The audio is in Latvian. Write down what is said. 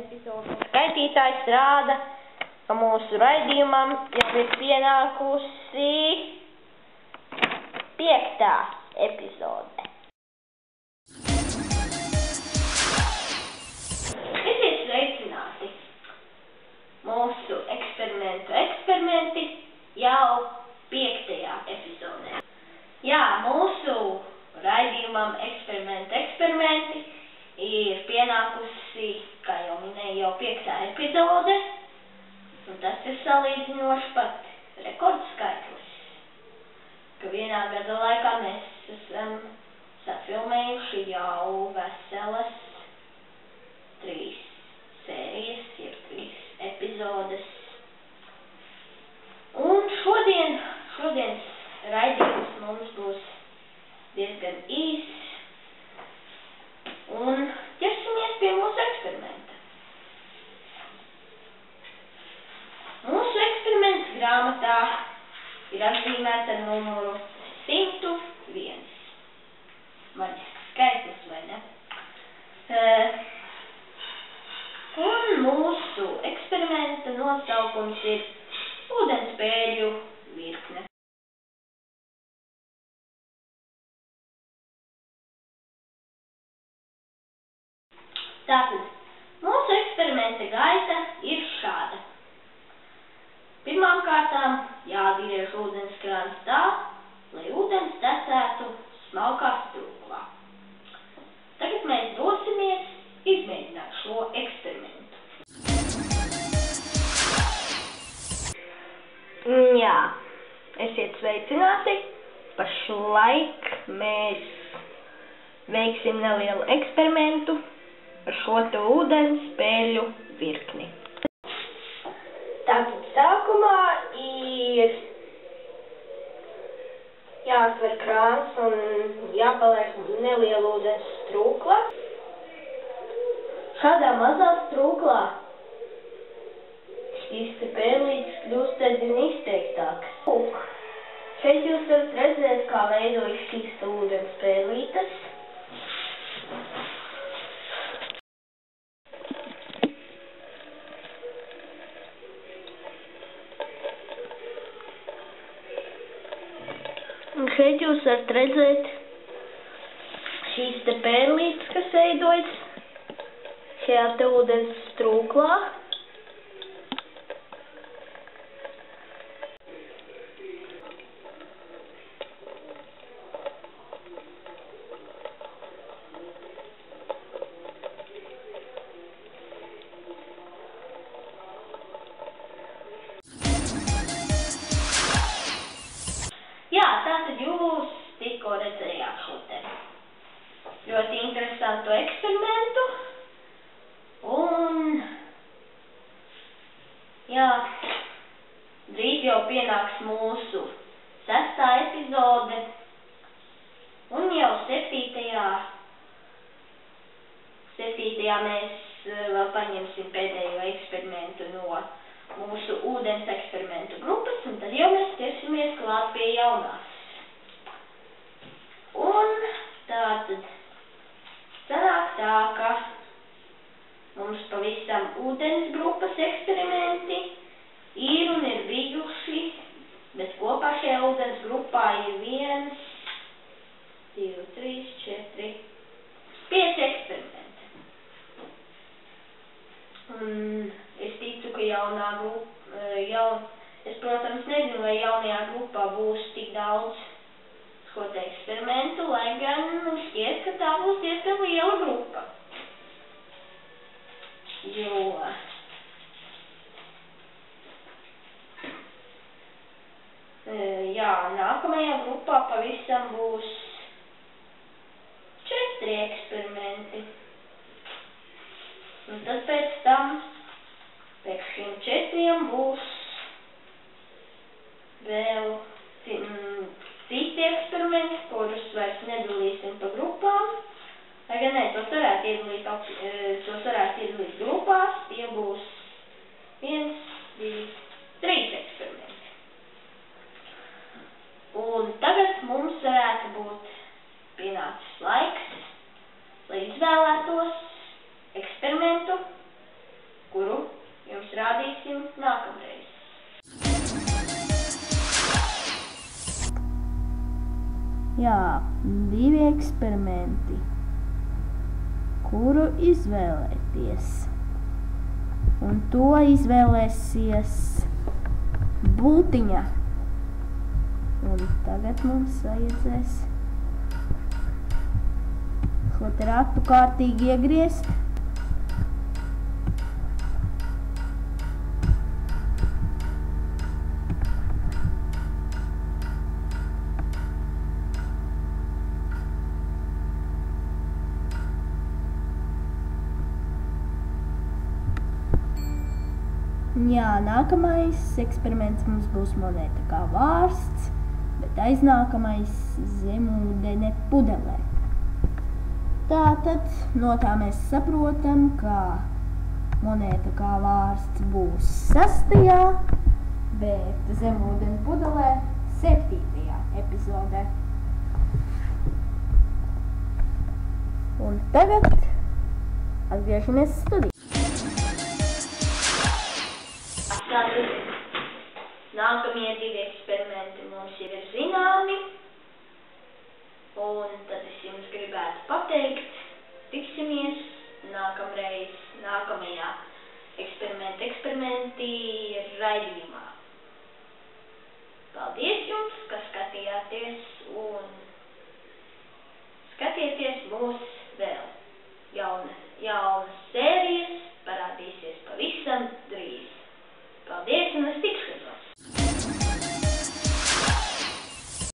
epizodes skaitītājs rāda, ka mūsu raidījumam jau ir pienākusi 5. epizode. Esiet sveicināti! Mūsu eksperimenti jau 5. epizodē. Jā, mūsu raidījumam eksperimenti ir pienākusi, kā jau minēju, jau 5. epizode, un tas ir salīdzinoši pat rekordskaitlis, ka vienā gada laikā mēs esam safilmējuši jau veselas 3 sērijas, jeb 3 epizodes. Un šodienas raidījums mums būs diezgan īss, un ķersimies pie mūsu eksperimenta. Mūsu eksperiments grāmatā ir atzīmēts ar numuru 101. Maģisks skaitlis, vai ne? Un mūsu eksperimenta nosaukums ir ūdenspēļu virkne. Tātad, mūsu eksperimenta gaita ir šāda. Pirmām kārtām jāatgriež ūdenskrāns tā, lai ūdens tecētu smalkā strūklā. Tagad mēs dosimies izmēģināt šo eksperimentu. Jā, esiet sveicināti. Pašlaik mēs veiksim nelielu eksperimentu ar šo te ūdenspēļu virkni. Tātad sākumā ir jāatver krāns un jāpaliek neliela ūdens strūkla. Šādā mazā strūklā šīs te pērlītes kļūst aizvien izteiktākas. Šeit jūs varat redzēt, kā veidojas šīs ūdens pērlītes. Un šeit jūs varat redzēt šīs te pērlītes, kas veidojas šajā te ūdens strūklā. Jā, tātad jūs tikko redzējāt šo te ļoti interesantu eksperimentu. Un, jā, drīz jau pienāks mūsu 6. epizode. Un jau 7. mēs vēl paņemsim pēdējo eksperimentu no mūsu ūdens eksperimentu grupas, un tad jau mēs ķersimies klāt pie jaunās. Un tātad sanāk tā, ka mums pavisam ūdens grupas eksperimenti ir un ir bijuši, bet kopā šajā ūdens grupā ir 1, 2, 3, 4, 5 eksperimenti. Un es ticu, ka jaunā grupa, es, protams, nezinu, vai jaunajā grupā būs tik daudz šo te eksperimentu, lai gan šķiet, ka tā būs diezgan liela grupa. Jo jā, nākamajā grupā pavisam būs 4 eksperimenti. Un tad pēc tam, pēc šiem 4 būs vēl citi eksperimenti, kurus vairs nedalīsim pa grupām. Lai gan ne, tos varētu iedalīt grupās, tie būs 1, 2, 3 eksperimenti. Un tagad mums varētu būt pienācis laiks, lai izvēlētos eksperimentu, runāsim nākamreiz. Jā, 2 eksperimenti. Kuru izvēlēties? Un to izvēlēsies Bultiņa. Un tagad mums vajadzēs ratu kārtīgi iegriezt. Jā, nākamais eksperiments mums būs monēta kā vārsts, bet aiznākamais zemūdene pudelē. Tātad no tā mēs saprotam, ka monēta kā vārsts būs 6. bet zemūdene pudelē 7. epizodē. Un tagad atgriežamies studijā. Tātad nākamie 2 eksperimenti mums jau ir zināmi, un tad es jums gribētu pateikt, tiksimies nākamreiz, nākamajā eksperimenti raidījumā. Paldies jums, ka skatījāties, un skatieties mūs